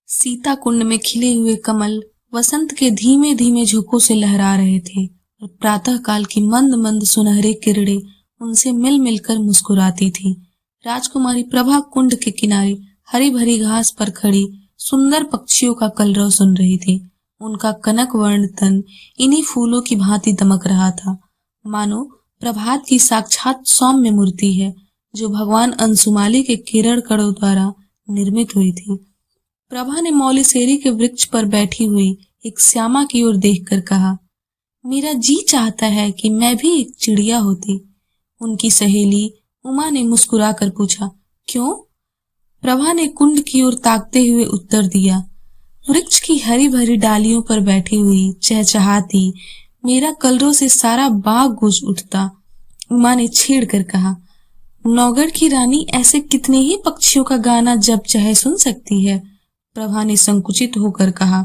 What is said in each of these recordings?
सीता कुंड में खिले हुए कमल वसंत के धीमे धीमे झोंकों से लहरा रहे थे और प्रातः काल की मंद मंद सुनहरे किरणें उनसे मिल मिलकर मुस्कुराती थी। राजकुमारी प्रभा कुंड के किनारे हरी भरी घास पर खड़ी सुंदर पक्षियों का कलरव सुन रही थी। उनका कनक वर्ण तन इन्हीं फूलों की भांति दमक रहा था, मानो प्रभात की साक्षात सौम्य मूर्ति है जो भगवान अंशुमाली के किरण कणों द्वारा निर्मित हुई थी। प्रभा ने मौलीसेरी के वृक्ष पर बैठी हुई एक श्यामा की ओर देखकर कहा, मेरा जी चाहता है कि मैं भी एक चिड़िया होती। उनकी सहेली उमा ने मुस्कुराकर पूछा, क्यों? प्रभा ने कुंड की ओर ताकते हुए उत्तर दिया, वृक्ष की हरी भरी डालियों पर बैठी हुई चहचहाती मेरा कलरों से सारा बाग गूंज उठता। उमा ने छेड़ कर कहा, नौगढ़ की रानी ऐसे कितने ही पक्षियों का गाना जब चाहे सुन सकती है। प्रभा ने संकुचित होकर कहा,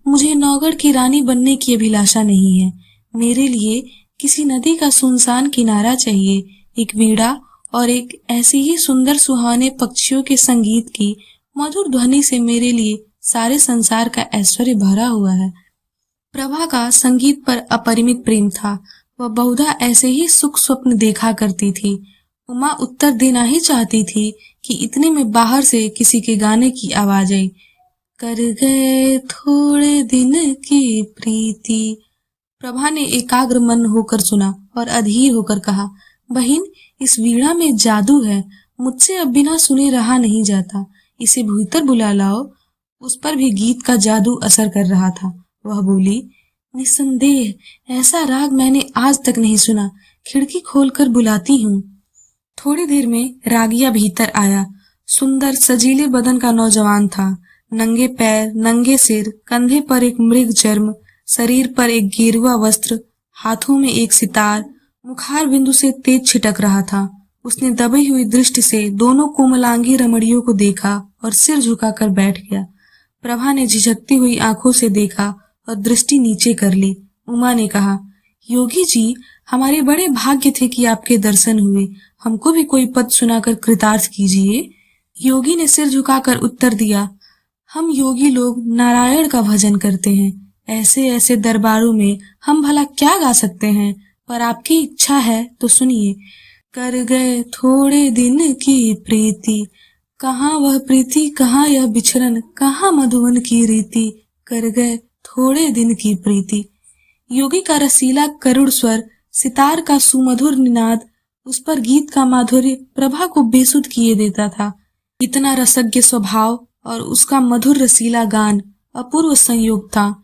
मुझे नौगढ़ की रानी बनने की अभिलाषा नहीं है। मेरे लिए किसी नदी का सुनसान किनारा चाहिए, एक वीणा और एक ऐसी ही सुंदर सुहाने पक्षियों के संगीत की मधुर ध्वनि से मेरे लिए सारे संसार का ऐश्वर्य भरा हुआ है। प्रभा का संगीत पर अपरिमित प्रेम था। वह बहुधा ऐसे ही सुख स्वप्न देखा करती थी। उमा उत्तर देना ही चाहती थी कि इतने में बाहर से किसी के गाने की आवाज आई, कर गए थोड़े दिन की प्रीति। प्रभा ने एकाग्र मन होकर सुना और अधीर होकर कहा, बहन, इस वीणा में जादू है, मुझसे अब बिना सुने रहा नहीं जाता, इसे भीतर बुला लाओ। उस पर भी गीत का जादू असर कर रहा था। वह बोली, निस्संदेह ऐसा राग मैंने आज तक नहीं सुना, खिड़की खोलकर बुलाती हूँ। थोड़ी देर में रागिया भीतर आया। सुंदर सजीले बदन का नौजवान था। नंगे पैर, नंगे सिर, कंधे पर एक मृग चर्म, शरीर पर एक गेरुआ वस्त्र, हाथों में एक सितार, मुखार बिंदु से तेज छिटक रहा था। उसने दबी हुई दृष्टि से दोनों कोमलांगी रमणियों को देखा और सिर झुकाकर बैठ गया। प्रभा ने झिझकती हुई आंखों से देखा और दृष्टि नीचे कर ली। उमा ने कहा, योगी जी, हमारे बड़े भाग्य थे कि आपके दर्शन हुए, हमको भी कोई पद सुनाकर कृतार्थ कीजिए। योगी ने सिर झुकाकर उत्तर दिया, हम योगी लोग नारायण का भजन करते हैं, ऐसे ऐसे दरबारों में हम भला क्या गा सकते हैं, पर आपकी इच्छा है तो सुनिए। कर गए थोड़े दिन की प्रीति, कहाँ वह प्रीति, कहाँ यह बिछरन, कहाँ मधुवन की रीति, कर गए थोड़े दिन की प्रीति। योगी का रसीला करुण स्वर, सितार का सुमधुर निनाद, उस पर गीत का माधुर्य प्रभा को बेसुध किए देता था। इतना रसज्ञ स्वभाव और उसका मधुर रसीला गान अपूर्व संयोग था।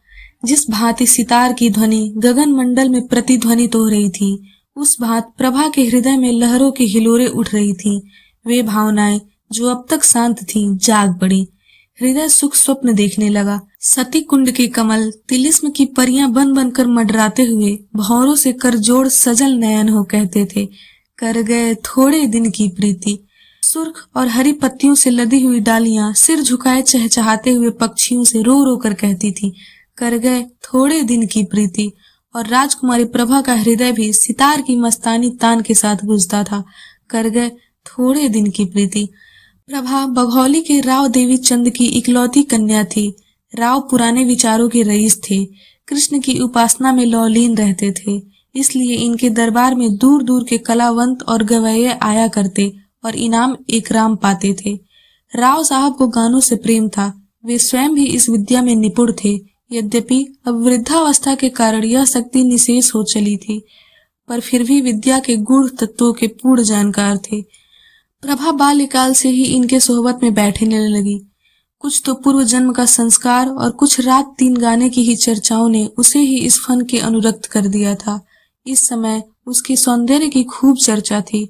जिस भांति सितार की ध्वनि गगन मंडल में प्रतिध्वनित हो रही थी, उस भांति प्रभा के हृदय में लहरों की हिलोरें उठ रही थी। वे भावनाएं जो अब तक शांत थीं, जाग पड़ी। हृदय सुख स्वप्न देखने लगा। सती कुंड के कमल तिलिस्म की परियां बन बनकर मंडराते हुए भंवरों से करजोड़ सजल नयन हो कहते थे, कर गए थोड़े दिन की प्रीति। सुर्ख और हरी पत्तियों से लदी हुई डालियां सिर झुकाए चहचहाते हुए पक्षियों से रो रो कर कहती थी, कर गए थोड़े दिन की प्रीति। और राजकुमारी प्रभा का हृदय भी सितार की मस्तानी तान के साथ गूंजता था, कर गए थोड़े दिन की प्रीति। प्रभा बघौली के राव देवी चंद की इकलौती कन्या थी। राव पुराने विचारों के रईस थे, कृष्ण की उपासना में लौलीन रहते थे, इसलिए इनके दरबार में दूर दूर के कलावंत और गवैये आया करते और इनाम एकराम पाते थे। राव साहब को गानों से प्रेम था। वे स्वयं भी इस विद्या में निपुण थे। यद्यपि अब वृद्धावस्था के कारण यह शक्ति निशेष हो चली थी, पर फिर भी विद्या के गूढ़ तत्वों के पूर्ण जानकार थे। प्रभा बाल्यकाल से ही इनके सोहबत में बैठने लगी। कुछ तो पूर्व जन्म का संस्कार और कुछ रात दिन गाने की ही चर्चाओं ने उसे ही इस फन के अनुरक्त कर दिया था। इस समय उसके सौंदर्य की खूब चर्चा थी।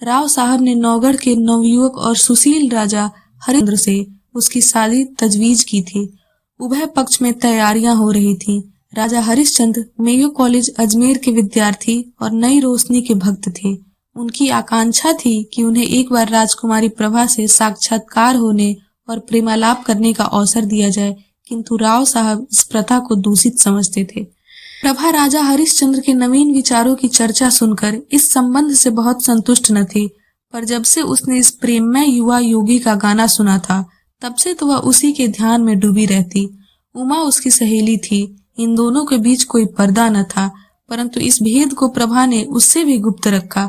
राव साहब ने नौगढ़ के नवयुवक और सुशील राजा हरिंद्र से उसकी शादी तजवीज की थी। उभय पक्ष में तैयारियां हो रही थीं। राजा हरिश्चंद्र मेयो कॉलेज अजमेर के विद्यार्थी और नई रोशनी के भक्त थे। उनकी आकांक्षा थी कि उन्हें एक बार राजकुमारी प्रभा से साक्षात्कार होने और प्रेमालाप करने का अवसर दिया जाए, किंतु राव साहब इस प्रथा को दूषित समझते थे। प्रभा राजा हरिश्चंद्र के नवीन विचारों की चर्चा सुनकर इस संबंध से बहुत संतुष्ट न थी, पर जब से उसने इस प्रेममय युवा योगी का गाना सुना था, तब से तो वह उसी के ध्यान में डूबी रहती। उमा उसकी सहेली थी, इन दोनों के बीच कोई पर्दा न था, परंतु इस भेद को प्रभा ने उससे भी गुप्त रखा।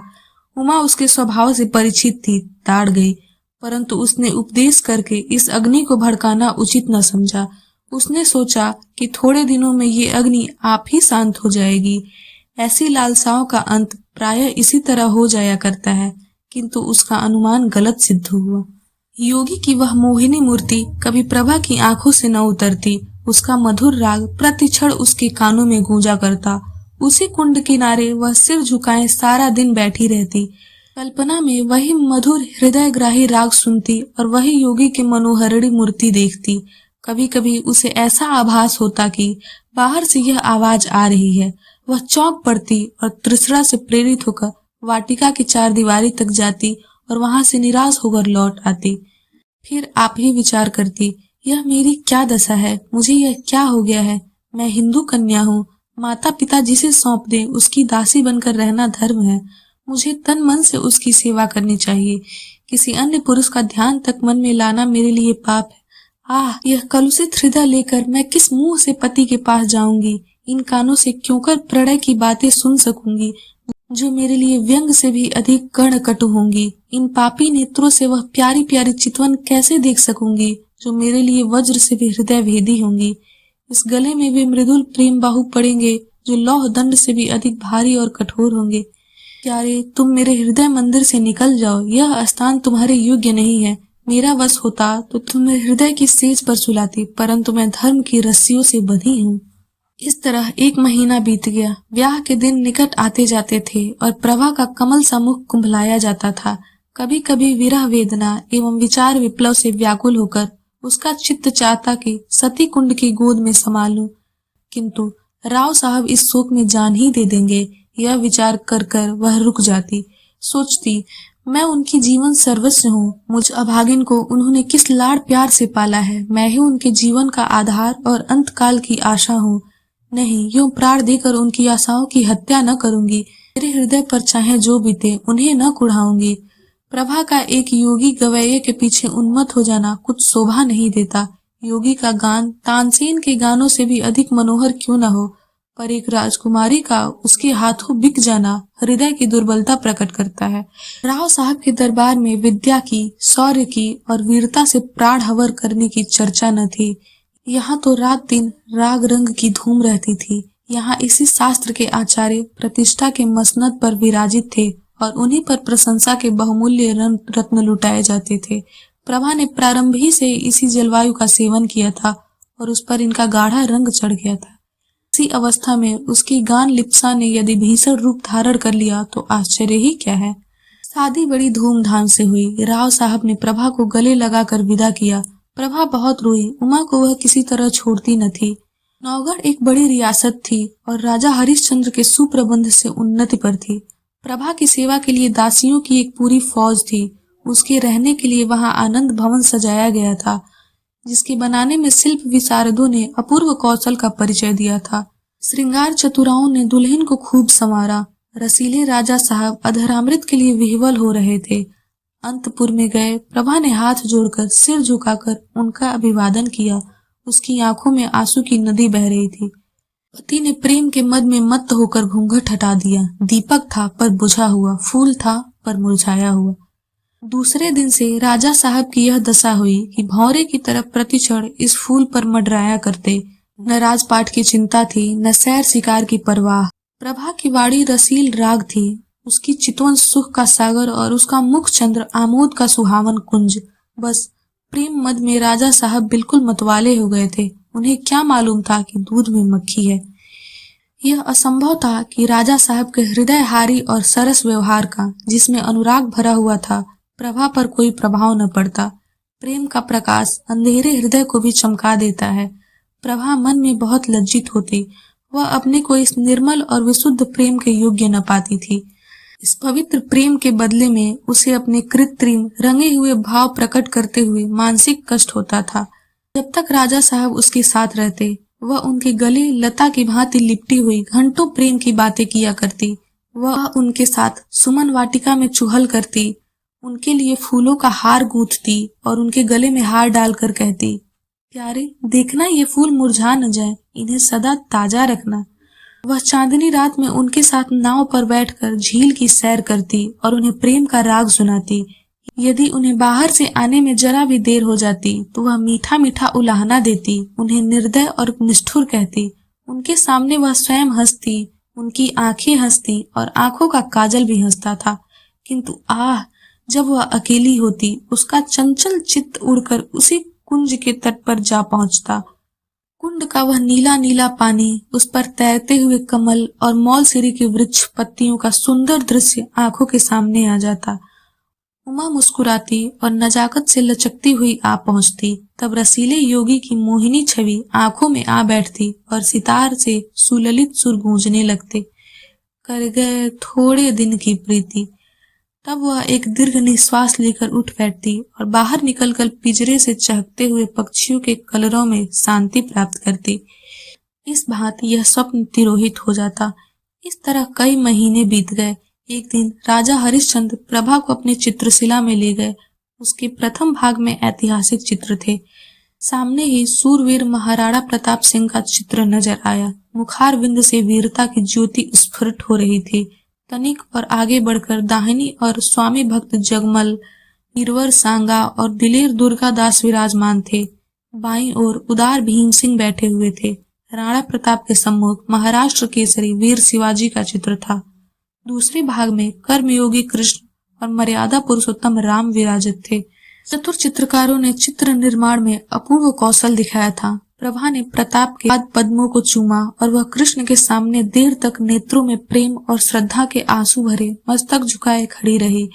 उमा उसके स्वभाव से परिचित थी, ताड़ गई, परंतु उसने उपदेश करके इस अग्नि को भड़काना उचित न समझा। उसने सोचा कि थोड़े दिनों में ये अग्नि आप ही शांत हो जाएगी। ऐसी लालसाओं का अंत प्रायः इसी तरह हो जाया करता है, किंतु उसका अनुमान गलत सिद्ध हुआ। योगी की वह मोहिनी मूर्ति कभी प्रभा की आंखों से न उतरती। उसका मधुर राग प्रतिक्षण उसके कानों में गूंजा करता। उसी कुंड किनारे वह सिर झुकाए सारा दिन बैठी रहती। कल्पना में वही मधुर हृदयग्राही राग सुनती और वही योगी की मनोहरिणी मूर्ति देखती। कभी कभी उसे ऐसा आभास होता कि बाहर से यह आवाज आ रही है। वह चौंक पड़ती और तृष्णा से प्रेरित होकर वाटिका की चारदीवारी तक जाती और वहां से निराश होकर लौट आती। फिर आप ही विचार करती, यह मेरी क्या दशा है, मुझे यह क्या हो गया है। मैं हिंदू कन्या हूँ, माता पिता जिसे सौंप दे उसकी दासी बनकर रहना धर्म है। मुझे तन मन से उसकी सेवा करनी चाहिए। किसी अन्य पुरुष का ध्यान तक मन में लाना मेरे लिए पाप है। आह, यह कलुषित हृदय लेकर मैं किस मुंह से पति के पास जाऊंगी। इन कानों से क्यों कर प्रणय की बातें सुन सकूंगी, जो मेरे लिए व्यंग से भी अधिक कर्ण कटु होंगी। इन पापी नेत्रों से वह प्यारी प्यारी चितवन कैसे देख सकूंगी, जो मेरे लिए वज्र से भी हृदय भेदी होंगी। इस गले में वे मृदुल प्रेम बाहु पड़ेंगे, जो लौह दंड से भी अधिक भारी और कठोर होंगे। प्यारे, तुम मेरे हृदय मंदिर से निकल जाओ, यह स्थान तुम्हारे योग्य नहीं है। मेरा वश होता तो तुम्हें हृदय की सेज पर सुलाती, परंतु मैं धर्म की रस्सियों से बंधी हूँ। इस तरह 1 महीना बीत गया। ब्याह के दिन निकट आते जाते थे और प्रभा का कमल सा मुख कुंभलाया जाता था। कभी कभी विरह वेदना एवं विचार विप्लव से व्याकुल होकर उसका चित्त चाहता कि सती कुंड की गोद में समा लूं, किंतु राव साहब इस शोक में जान ही दे देंगे, यह विचार कर कर वह रुक जाती। सोचती, मैं उनकी जीवन सर्वस्व हूँ। मुझ अभागिन को उन्होंने किस लाड़ प्यार से पाला है। मैं ही उनके जीवन का आधार और अंतकाल की आशा हूँ। नहीं, यूं प्राण देकर उनकी आशाओं की हत्या न करूंगी। मेरे हृदय पर चाहे जो बीते उन्हें न कुढ़ाऊंगी। प्रभा का एक योगी गवैये के पीछे उन्मत्त हो जाना कुछ शोभा नहीं देता। योगी का गान तानसेन के गानों से भी अधिक मनोहर क्यों न हो, पर एक राजकुमारी का उसके हाथों बिक जाना हृदय की दुर्बलता प्रकट करता है। राव साहब के दरबार में विद्या की, शौर्य की और वीरता से प्राण हवन करने की चर्चा न थी। यहाँ तो रात दिन राग रंग की धूम रहती थी। यहाँ इसी शास्त्र के आचार्य प्रतिष्ठा के मसनद पर विराजित थे और उन्हीं पर प्रशंसा के बहुमूल्य रत्न लुटाए जाते थे। प्रभा ने प्रारंभ ही से इसी जलवायु का सेवन किया था और उस पर इनका गाढ़ा रंग चढ़ गया था। इसी अवस्था में उसकी गान लिप्सा ने यदि भीषण रूप धारण कर लिया तो आश्चर्य ही क्या है। शादी बड़ी धूमधाम से हुई। राव साहब ने प्रभा को गले लगाकर विदा किया। प्रभा बहुत रोई। उमा को वह किसी तरह छोड़ती न थी। नौगढ़ एक बड़ी रियासत थी और राजा हरिश्चंद्र के सुप्रबंध से उन्नति पर थी। प्रभा की सेवा के लिए दासियों की एक पूरी फौज थी। उसके रहने के लिए वहां आनंद भवन सजाया गया था, जिसके बनाने में शिल्प विशारदों ने अपूर्व कौशल का परिचय दिया था। श्रृंगार चतुराओं ने दुल्हन को खूब संवारा। रसीले राजा साहब अधरामृत के लिए विह्वल हो रहे थे। अंतपुर में गए, प्रभा ने हाथ जोड़कर सिर झुकाकर उनका अभिवादन किया। उसकी आंखों में आंसू की नदी बह रही थी। पति ने प्रेम के मद में मत्त होकर घूंघट हटा दिया। दीपक था पर बुझा हुआ, फूल था पर मुरझाया हुआ। दूसरे दिन से राजा साहब की यह दशा हुई कि भौरे की तरफ प्रतिक्षण इस फूल पर मंडराया करते। न राजपाट की चिंता थी, न सैर शिकार की परवाह। प्रभा की वाणी रसील राग थी, उसकी चितवन सुख का सागर और उसका मुख चंद्र आमोद का सुहावन कुंज। बस प्रेम मद में राजा साहब बिल्कुल मतवाले हो गए थे। उन्हें क्या मालूम था कि दूध में मक्खी है। यह असंभव था कि राजा साहब के हृदय हारी और सरस व्यवहार का, जिसमें अनुराग भरा हुआ था, प्रभा पर कोई प्रभाव न पड़ता। प्रेम का प्रकाश अंधेरे हृदय को भी चमका देता है। प्रभा मन में बहुत लज्जित होती। वह अपने को इस निर्मल और विशुद्ध प्रेम के योग्य न पाती थी। इस पवित्र प्रेम के बदले में उसे अपने कृत्रिम रंगे हुए भाव प्रकट करते हुए मानसिक कष्ट होता था। जब तक राजा साहब उसके साथ रहते, वह उनके गले लता की भांति लिपटी हुई घंटों प्रेम की बातें किया करती। वह उनके साथ सुमन वाटिका में चुहल करती। उनके लिए फूलों का हार गूंथती और उनके गले में हार डालकर कहती, प्यारे देखना ये फूल मुरझा न जाए, इन्हें सदा ताजा रखना। वह चांदनी रात में उनके साथ नाव पर बैठकर झील की सैर करती और उन्हें प्रेम का राग सुनाती। यदि उन्हें बाहर से आने में जरा भी देर हो जाती तो वह मीठा मीठा उलाहना देती, उन्हें निर्दय और निष्ठुर कहती। उनके सामने वह स्वयं हंसती, उनकी आंखें हंसती और आंखों का काजल भी हंसता था। किंतु आह, जब वह अकेली होती, उसका चंचल चित्त उड़कर उसी कुंज के तट पर जा पहुंचता। कुंड का वह नीला नीला पानी, उस पर तैरते हुए कमल और मौलसिरी के वृक्ष पत्तियों का सुंदर दृश्य आंखों के सामने आ जाता। उमा मुस्कुराती और नजाकत से लचकती हुई आ पहुंचती। तब रसीले योगी की मोहिनी छवि आंखों में आ बैठती और सितार से सुललित सुर गूंजने लगते, कर गए थोड़े दिन की प्रीति। तब वह एक दीर्घ निश्वास लेकर उठ बैठती और बाहर निकलकर पिंजरे से चहकते हुए पक्षियों के कलरों में शांति प्राप्त करती। इस भांति यह स्वप्न तिरोहित हो जाता। इस तरह कई महीने बीत गए। एक दिन राजा हरिश्चंद्र प्रभा को अपने चित्रशिला में ले गए। उसके प्रथम भाग में ऐतिहासिक चित्र थे। सामने ही सूरवीर महाराणा प्रताप सिंह का चित्र नजर आया। मुखार बिंद से वीरता की ज्योति स्फुरित हो रही थी। तनिक और आगे बढ़कर दाहिनी और स्वामी भक्त जगमल, वीरवर सांगा और दिलेर दुर्गा दास विराजमान थे। बाईं ओर उदार भीम सिंह बैठे हुए थे। राणा प्रताप के सम्मुख महाराष्ट्र केसरी वीर शिवाजी का चित्र था। दूसरे भाग में कर्मयोगी कृष्ण और मर्यादा पुरुषोत्तम राम विराजित थे। चतुर चित्रकारों ने चित्र निर्माण में अपूर्व कौशल दिखाया था। प्रभा ने प्रताप के पाद पद्मों को चूमा और वह कृष्ण के सामने देर तक नेत्रों में प्रेम और श्रद्धा के आंसू भरे मस्तक झुकाए खड़ी रही।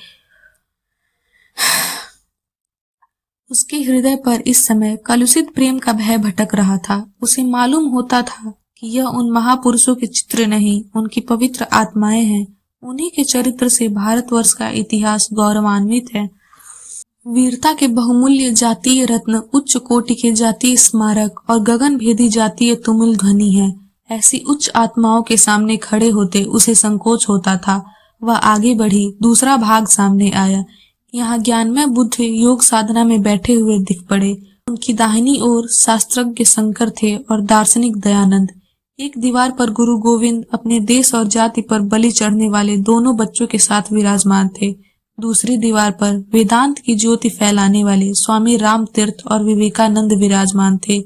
उसके हृदय पर इस समय कलुषित प्रेम का भय भटक रहा था। उसे मालूम होता था कि यह उन महापुरुषों के चित्र नहीं, उनकी पवित्र आत्माएं हैं। उन्हीं के चरित्र से भारतवर्ष का इतिहास गौरवान्वित है। वीरता के बहुमूल्य जातीय रत्न, उच्च कोटि के जातीय स्मारक और गगन भेदी जातीय तुमुल ध्वनि है। ऐसी उच्च आत्माओं के सामने खड़े होते उसे संकोच होता था। वह आगे बढ़ी। दूसरा भाग सामने आया। यहाँ ज्ञानमय बुद्ध योग साधना में बैठे हुए दिख पड़े। उनकी दाहिनी ओर शास्त्रज्ञ शंकर थे और दार्शनिक दयानंद। एक दीवार पर गुरु गोविंद अपने देश और जाति पर बलि चढ़ने वाले दोनों बच्चों के साथ विराजमान थे। दूसरी दीवार पर वेदांत की ज्योति फैलाने वाले स्वामी राम तीर्थ और विवेकानंद विराजमान थे।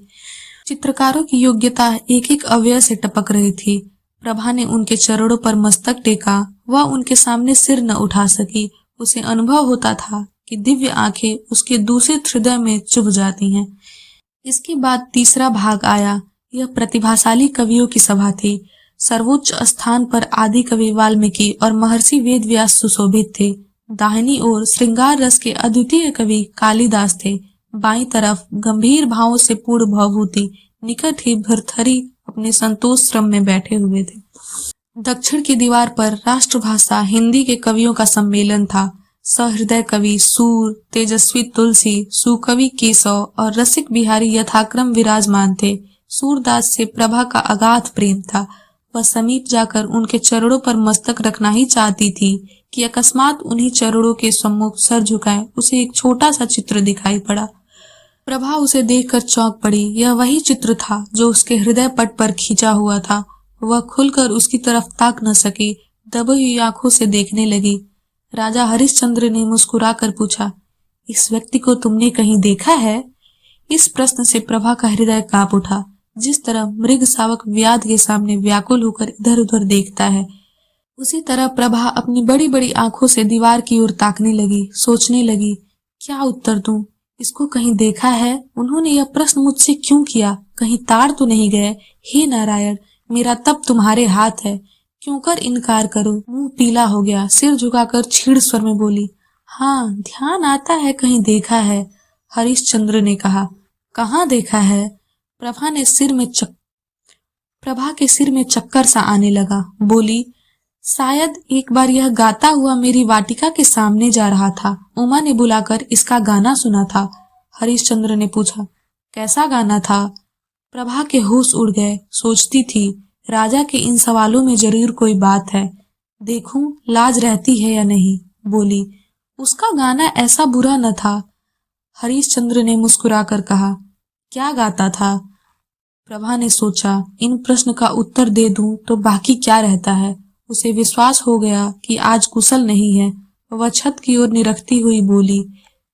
चित्रकारों की योग्यता एक एक अवयव से टपक रही थी। प्रभा ने उनके चरणों पर मस्तक टेका। वह उनके सामने सिर न उठा सकी। उसे अनुभव होता था कि दिव्य आंखें उसके दूषित हृदय में चुभ जाती हैं। इसके बाद तीसरा भाग आया। यह प्रतिभाशाली कवियों की सभा थी। सर्वोच्च स्थान पर आदि कवि वाल्मीकि और महर्षि वेद व्यास सुशोभित थे। दाहिनी ओर श्रृंगार रस के अद्वितीय कवि कालिदास थे। बाईं तरफ गंभीर भावों से पूर्ण भवभूति निकट ही भर्तृहरि अपने संतोष श्रम में बैठे हुए थे। दक्षिण की दीवार पर राष्ट्रभाषा हिंदी के कवियों का सम्मेलन था। सहृदय कवि सूर, तेजस्वी तुलसी, सुकवि केशव और रसिक बिहारी यथाक्रम विराजमान थे। सूरदास से प्रभा का अगाध प्रेम था। वह समीप जाकर उनके चरणों पर मस्तक रखना ही चाहती थी कि अकस्मात उन्हीं चरणों के सम्मुख सर झुकाए उसे एक छोटा सा चित्र दिखाई पड़ा। प्रभा उसे देखकर चौंक पड़ी। यह वही चित्र था जो उसके हृदय पट पर खींचा हुआ था। वह खुलकर उसकी तरफ ताक न सकी, दबी हुई आंखों से देखने लगी। राजा हरिश्चंद्र ने मुस्कुराकर पूछा, इस व्यक्ति को तुमने कहीं देखा है? इस प्रश्न से प्रभा का हृदय कांप उठा। जिस तरह मृग शावक व्याध के सामने व्याकुल होकर इधर उधर देखता है, उसी तरह प्रभा अपनी बड़ी बड़ी आंखों से दीवार की ओर ताकने लगी। सोचने लगी, क्या उत्तर दूं? इसको कहीं देखा है? उन्होंने यह प्रश्न मुझसे क्यों किया? कहीं ताड़ तो नहीं गए? हे नारायण, मेरा तप तुम्हारे हाथ है, क्यों कर इनकार करो? मुंह पीला हो गया। सिर झुकाकर क्षीण स्वर में बोली, हाँ, ध्यान आता है कहीं देखा है। हरिश्चंद्र ने कहा, कहाँ देखा है? प्रभा के सिर में चक्कर सा आने लगा। बोली, शायद एक बार यह गाता हुआ मेरी वाटिका के सामने जा रहा था। उमा ने बुलाकर इसका गाना सुना था। हरिश्चंद्र ने पूछा, कैसा गाना था? प्रभा के होश उड़ गए। सोचती थी, राजा के इन सवालों में जरूर कोई बात है। देखूं लाज रहती है या नहीं। बोली, उसका गाना ऐसा बुरा न था। हरीशचंद्र ने मुस्कुराकर कहा। क्या गाता था? प्रभा ने सोचा, इन प्रश्न का उत्तर दे दूं तो बाकी क्या रहता है। उसे विश्वास हो गया कि आज कुशल नहीं है। वह छत की ओर निरखती हुई बोली,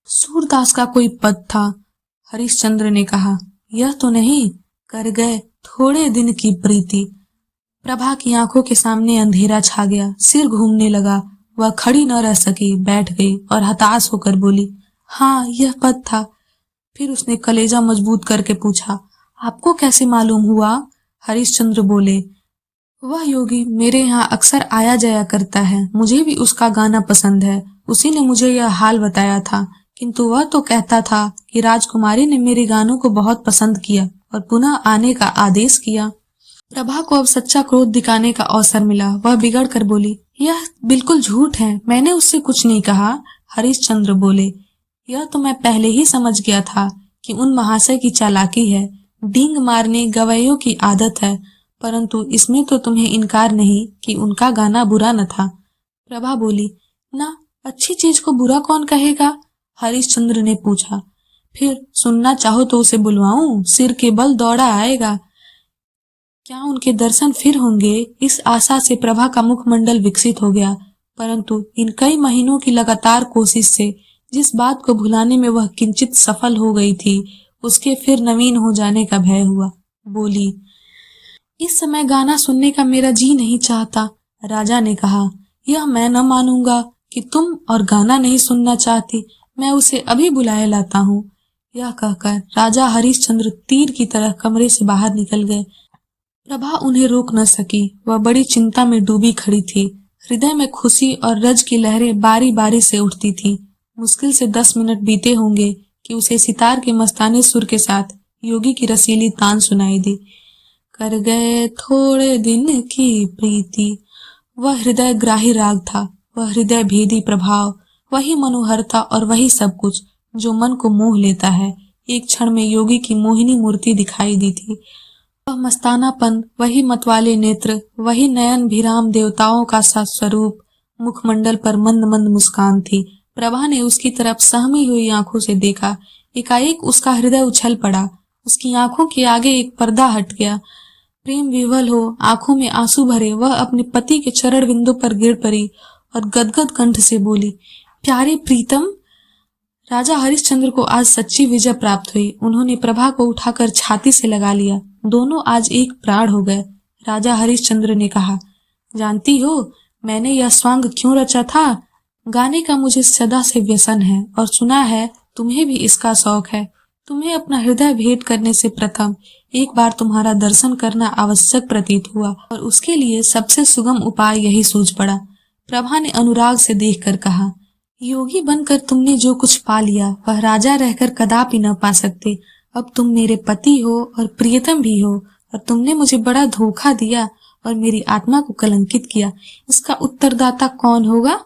सूरदास का कोई पद था। हरीशचंद्र ने कहा, यह तो नहीं, कर गए थोड़े दिन की प्रीति। प्रभा की आंखों के सामने अंधेरा छा गया, सिर घूमने लगा। वह खड़ी न रह सकी, बैठ गई और हताश होकर बोली, हाँ यह पद था। फिर उसने कलेजा मजबूत करके पूछा, आपको कैसे मालूम हुआ? हरीशचंद्र बोले, वह योगी मेरे यहाँ अक्सर आया जाया करता है, मुझे भी उसका गाना पसंद है। उसी ने मुझे यह हाल बताया था, किंतु वह तो कहता था कि राजकुमारी ने मेरे गानों को बहुत पसंद किया और पुनः आने का आदेश किया। प्रभा को अब सच्चा क्रोध दिखाने का अवसर मिला। वह बिगड़ कर बोली, यह बिल्कुल झूठ है, मैंने उससे कुछ नहीं कहा। हरीशचंद्र बोले, यह तो मैं पहले ही समझ गया था कि उन महाशय की चालाकी है, डींग मारने गवैयों की आदत है, परंतु इसमें तो तुम्हें इनकार नहीं कि उनका गाना बुरा न था। प्रभा बोली, ना, अच्छी चीज को बुरा कौन कहेगा? हरीशचंद्र ने पूछा, फिर सुनना चाहो तो उसे बुलवाऊं, सिर के बल दौड़ा आएगा। क्या उनके दर्शन फिर होंगे? इस आशा से प्रभा का मुखमंडल विकसित हो गया, परंतु इन कई महीनों की लगातार कोशिश से जिस बात को भुलाने में वह किंचित सफल हो गई थी, उसके फिर नवीन हो जाने का भय हुआ। बोली, इस समय गाना सुनने का मेरा जी नहीं चाहता। राजा ने कहा, यह मैं न मानूंगा कि तुम और गाना नहीं सुनना चाहती, मैं उसे अभी बुलाए लाता हूँ। यह कहकर राजा हरीशचंद्र तीर की तरह कमरे से बाहर निकल गए। प्रभा उन्हें रोक न सकी। वह बड़ी चिंता में डूबी खड़ी थी। हृदय में खुशी और रज की लहरें बारी बारी से उठती थीं। मुश्किल से 10 मिनट बीते होंगे कि उसे सितार के मस्ताने सुर के साथ योगी की रसीली तान सुनाई दी। कर गए थोड़े दिन की प्रीति। वह हृदय ग्राही राग था, वह हृदय भेदी प्रभाव, वही मनोहरता और वही सब कुछ जो मन को मोह लेता है। एक क्षण में योगी की मोहिनी मूर्ति दिखाई दी थी। वह मस्तानापन, वही मतवाले नेत्र, वही नयन भिराम देवताओं का सा स्वरूप। मुखमंडल पर मंद मंद मुस्कान थी। प्रभा ने उसकी तरफ सहमी हुई आंखों से देखा। एकाएक उसका हृदय उछल पड़ा। उसकी आंखों के आगे एक पर्दा हट गया। प्रेम विवल हो, आंखों में आंसू भरे, वह अपने पति के चरण बिंदु पर गिर पड़ी और गदगद कंठ से बोली, प्यारे प्रीतम। राजा हरिश्चंद्र को आज सच्ची विजय प्राप्त हुई। उन्होंने प्रभा को उठाकर छाती से लगा लिया। दोनों आज एक प्राण हो गए। राजा हरिश्चंद्र ने कहा, जानती हो मैंने यह स्वांग क्यों रचा था? गाने का मुझे सदा से व्यसन है और सुना है तुम्हें भी इसका शौक है। तुम्हें अपना हृदय भेंट करने से प्रथम एक बार तुम्हारा दर्शन करना आवश्यक प्रतीत हुआ और उसके लिए सबसे सुगम उपाय यही सूझ पड़ा। प्रभा ने अनुराग से देखकर कहा, योगी बनकर तुमने जो कुछ पा लिया वह राजा रहकर कदापि न पा सकते। अब तुम मेरे पति हो और प्रियतम भी हो, और तुमने मुझे बड़ा धोखा दिया और मेरी आत्मा को कलंकित किया। इसका उत्तरदाता कौन होगा?